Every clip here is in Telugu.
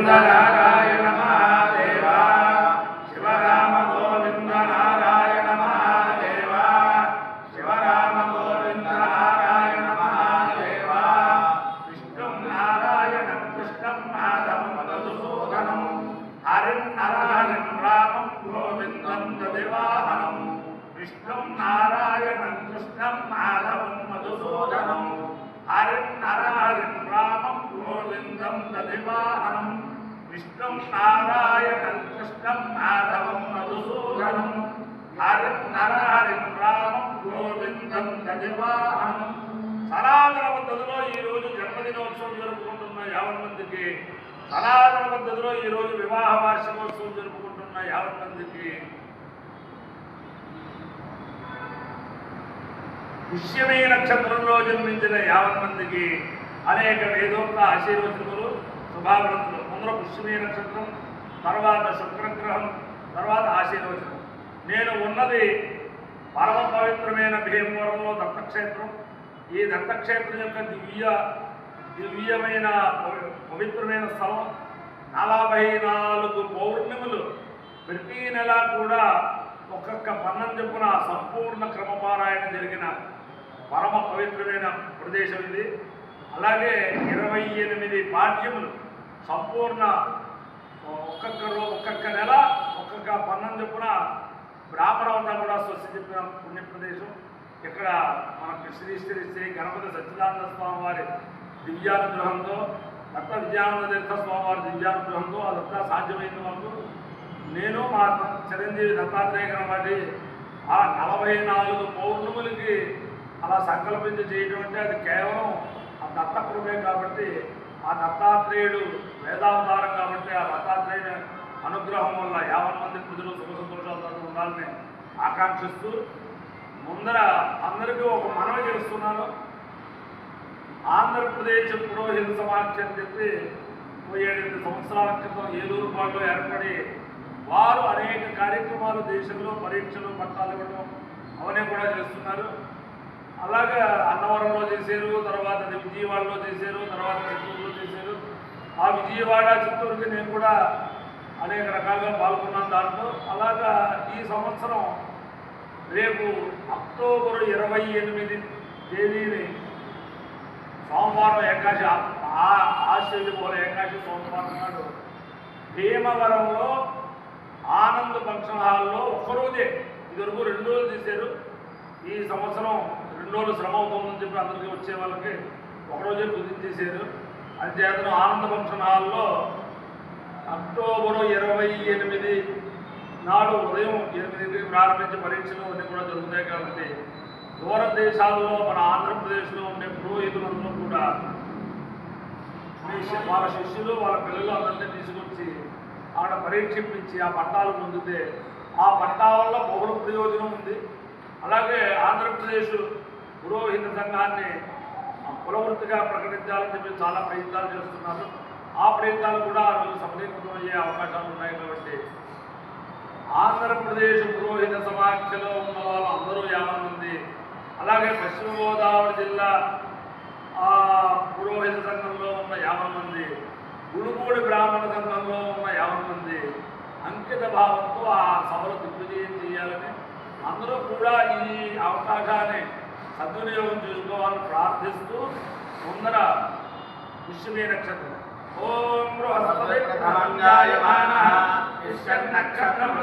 నారాయణ మహాదేవ శివరామ గోవింద నారాయణ మహాదేవ శివరామ గోవింద నారాయణ మహాదేవ విష్ణుం నారాయణం కృష్ణం మాధవం మధుసూదనం హరిం నరహరిం రామం గోవిందం దదివాహనం విష్ణుం నారాయణం కృష్ణం మాధవం మధుసూదనం హరిం నరహరిం రామం గోవిందం దదివాహనం విష్ణుం నారాయణం కృష్ణం మాధవం మధుసూదనం హరిం నరహరిం రామం గోవిందం దదివాహనం. సనాతన పద్ధతిలో ఈరోజు జన్మదినోత్సవం జరుపుకుంటున్న 50 మందికి, సనాతన పద్ధతిలో ఈరోజు వివాహ వార్షికోత్సవం జరుపుకుంటున్న 50 మందికి, పుష్యమీ నక్షత్రంలో జన్మించిన 50 మందికి అనేక వేదోక్త ఆశీర్వచనములు శుభావృతులు. ముందర పుష్యమీ నక్షత్రం, తర్వాత శుక్రగ్రహం, తర్వాత ఆశీర్వచనం. నేను ఉన్నది పరమ పవిత్రమైన భీమవరంలో దత్తక్షేత్రం. ఈ దత్తక్షేత్రం యొక్క దివ్యమైన పవిత్రమైన స్థలం. 44 పౌర్ణములు ప్రతి నెల కూడా ఒక్కొక్క పన్నం చెప్పున సంపూర్ణ క్రమపారాయణ జరిగిన పరమ పవిత్రమైన ప్రదేశం ఇది. అలాగే 28 పాఠ్యములు సంపూర్ణ ఒక్కొక్క నెల ఒక్కొక్క పన్నం చెప్పున బ్రాహ్మణంతా కూడా స్వస్తి చెప్పిన పుణ్యప్రదేశం. ఇక్కడ మనకు శ్రీ శ్రీ శ్రీ గణపతి సచ్చిదానంద స్వామి వారి దివ్యానుగ్రహంతో, దత్త విజయానంద తీర్థ స్వామి వారి దివ్యానుగ్రహంతో అదంతా సాధ్యమైన వరకు నేను మా చిరంజీవి దత్తాత్రేయ గణపతి ఆ 44 పౌర్ణములకి అలా సంకల్పించి చేయడం అంటే అది కేవలం ఆ దత్తకృపే. కాబట్టి ఆ దత్తాత్రేయుడు వేదావతారం కాబట్టి ఆ దత్తాత్రేయుని అనుగ్రహం వల్ల 50 మంది ప్రజలు సుఖ సంతోషాలతో ఉండాలని ఆకాంక్షిస్తూ ముందర అందరికీ ఒక మనవి చేస్తున్నాను. ఆంధ్రప్రదేశ్ పురోహిత సమాఖ్య అని చెప్పి 7 సంవత్సరాల క్రితం ఏలూరుపాడులో ఏర్పడి వారు అనేక కార్యక్రమాలు దేశంలో పరీక్షలు పట్టాలు ఇవ్వడం అవన్నీ కూడా చేస్తున్నారు. అలాగే అన్నవరంలో చేశారు, తర్వాత విజయవాడలో చేశారు, తర్వాత చిత్తూరులో చేశారు. ఆ విజయవాడ చిత్తూరుకి నేను కూడా అనేక రకాలుగా పాల్గొన్నాను దాంట్లో. అలాగా ఈ సంవత్సరం రేపు అక్టోబర్ 28 తేదీని సోమవారం ఏకాశి, ఆశ్చర్యపోల ఏకాశి సోమవారం నాడు భీమవరంలో ఆనంద్ ఫంక్షన్ హాల్లో ఒక్కరోజే, ఇదివరకు 2 రోజులు చేశారు. ఈ సంవత్సరం 2 రోజులు శ్రమ అవుతుందని చెప్పి అందరికీ వచ్చే వాళ్ళకి ఒకరోజే కుదించేశారు. అంచేతను ఆనంద్ ఫంక్షన్ హాల్లో అక్టోబర్ 28 నాడు ఉదయం 8 ప్రారంభించే పరీక్షలు అన్నీ కూడా జరుగుతాయి. కాబట్టి దూర దేశాల్లో మన ఆంధ్రప్రదేశ్లో ఉండే పురోహితులందరూ కూడా వాళ్ళ శిష్యులు వాళ్ళ పిల్లలు అందరినీ తీసుకొచ్చి ఆడ పరీక్షించి ఆ పట్టాలు పొందితే ఆ పట్టా వల్ల బహుళ ప్రయోజనం ఉంది. అలాగే ఆంధ్రప్రదేశ్ పురోహిత సంఘాన్ని కులవృత్తిగా ప్రకటించాలని చెప్పి చాలా ప్రయత్నాలు చేస్తున్నారు. ఆ ప్రయత్నాలు కూడా ఆ రోజు సఫలీకృతం అయ్యే అవకాశాలు ఉన్నాయి. కాబట్టి ఆంధ్రప్రదేశ్ పురోహిత సమాఖ్యలో ఉన్న వాళ్ళు అందరూ 50 మంది, అలాగే పశ్చిమ గోదావరి జిల్లా పురోహిత సంఘంలో ఉన్న 50 మంది, గురుమూడి బ్రాహ్మణ సంఘంలో ఉన్న 50 మంది అంకిత భావంతో ఆ సభలు దిగ్విజయం చేయాలని అందరూ కూడా ఈ అవకాశాన్ని సద్వినియోగం చేసుకోవాలని ప్రార్థిస్తూ ముందర పుష్యమీ నక్షత్రం ఓం బృహస్పతి బ్రహ్మణ్యాయమానః నక్షత్రం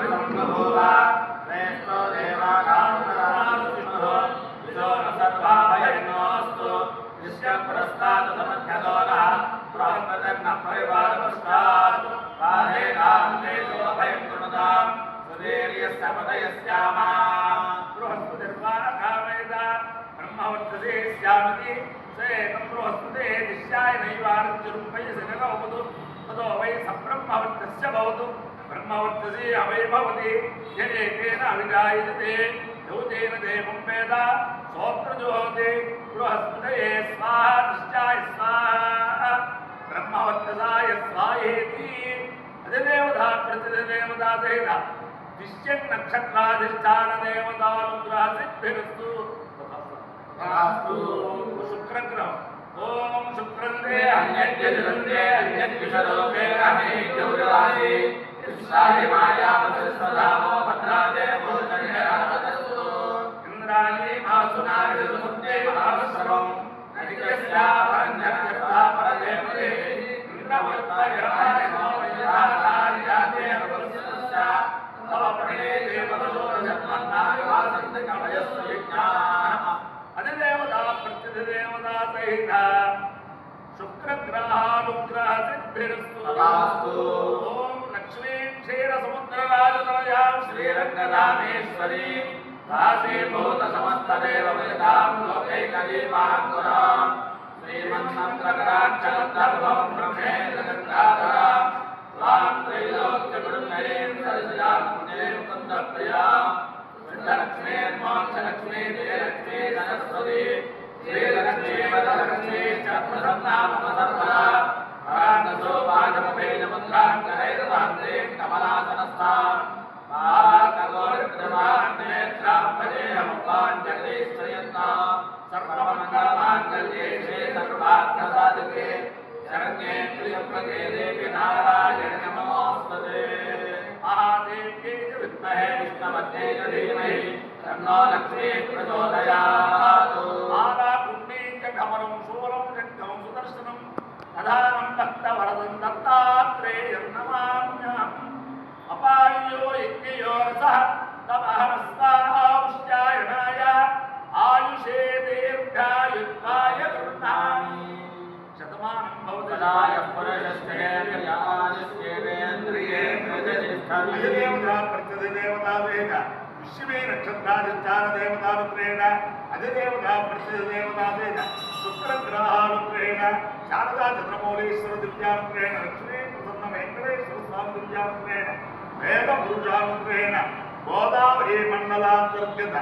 బృహస్పతి దిశ్యాయ నైవారుపై శనగవదు తదో వై సబ్రహ్మవర్తస్య భవతు బ్రహ్మవర్తసి అవై భవతి యదేన అవిజాయతే యౌతేన దేవం వేద సోత్రజోతి బృహస్పతయే స్వాహా దిశ్యాయ స్వాహా బ్రహ్మవర్తసాయ స్వాహేతి అధిదేవతా ప్రతిదేవతా సహిత దిశ్యం నక్షత్రాధిష్టాన దేవతానుగ్రహ సిద్ధిరస్తు. శుక్రగ్రహం ఓం శుక్రందే अन्यद्यजुन्दे अन्यद्विषलोके अनेक्यौरवासि विश्वाहि मायावसुधामो भद्रादे भोजनेरावदस्तु इंद्राणि मासुनारिसुमुक्ते महावस्त्रम् अधिकस्या परञ्जनयथा परदेवते इंद्रवत्तयमाय मोमयधारार्याते अवस्यस्या तवप्रणे देवदोषन्मन्नाविवासन्ति कमयस्व यज्ञाः अधिदेवता प्रत्यधिदेवता सहित शुक्रग्रहानुग्रह सिद्धिरस्तु तथास्तु। ओम लक्ष्मी क्षीर समुद्रराजतनयां श्रीरङ्गधामेश्वरी दासीभूत समस्तदेवमितां लोकैकदीपाङ्कुरां श्रीमन्नन्दकटाक्षगन्धर्वं ब्रह्मेन्द्रगङ्गाधरां त्वां त्रैलोक्यगुरुन्नरीं सरसिजां मुने मुकुन्दप्रियां सिद्धलक्ष्मीर्मोक्षलक्ष्मी विजयलक्ष्मी सरस्वती श्रीलक्ष्मी वरलक्ष्मी च प्रसन्नामम सर्वदा भरान्दसो वाजपेयमुद्राङ्करैर्वान्ते कमलासनस्थां महाकगोरकृतमान्नेत्रां भजेऽहमुपां जगदीश्वरयन्तां सर्वमङ्गलमाङ्गल्ये श्री सर्वार्थसाधके शरण्ये त्र्यम्बके देवी नारायणे नमोऽस्तुते महादेव्यै च विद्महे विष्णुपत्न्यै च धीमहि तन्नो लक्ष्मी प्रचोदयात् आलाकुण्डीं च ढमरं शूलं शङ्खं सुदर्शनं प्रधानं भक्तवरदं दत्तात्रेयं नमाम्यहम् अपायो यज्ञयो रसः तमहरस्ताहुष्यायणाय आयुषे दीर्घायुत्वाय गृह्णामि शतमानं भवति कदाय पुरुषस्तेन्द्रिये अधिदेवता प्रत्यधिदेवता वेद विश्वे नक्षत्राधिष्ठान देवतानुग्रहेण अधिदेवता प्रत्यधिदेवता वेद शुक्रग्रहानुग्रहेण शारदा चन्द्रमौलीश्वर दिव्यानुग्रहेण लक्ष्मी प्रसन्न वेङ्कटेश्वर स्वामी दिव्यानुग्रहेण वेद पुरुषानुग्रहेण गोदावरी मंडलांतर्गत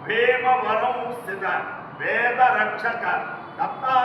भीमवरं स्थित वेद रक्षक दत्ता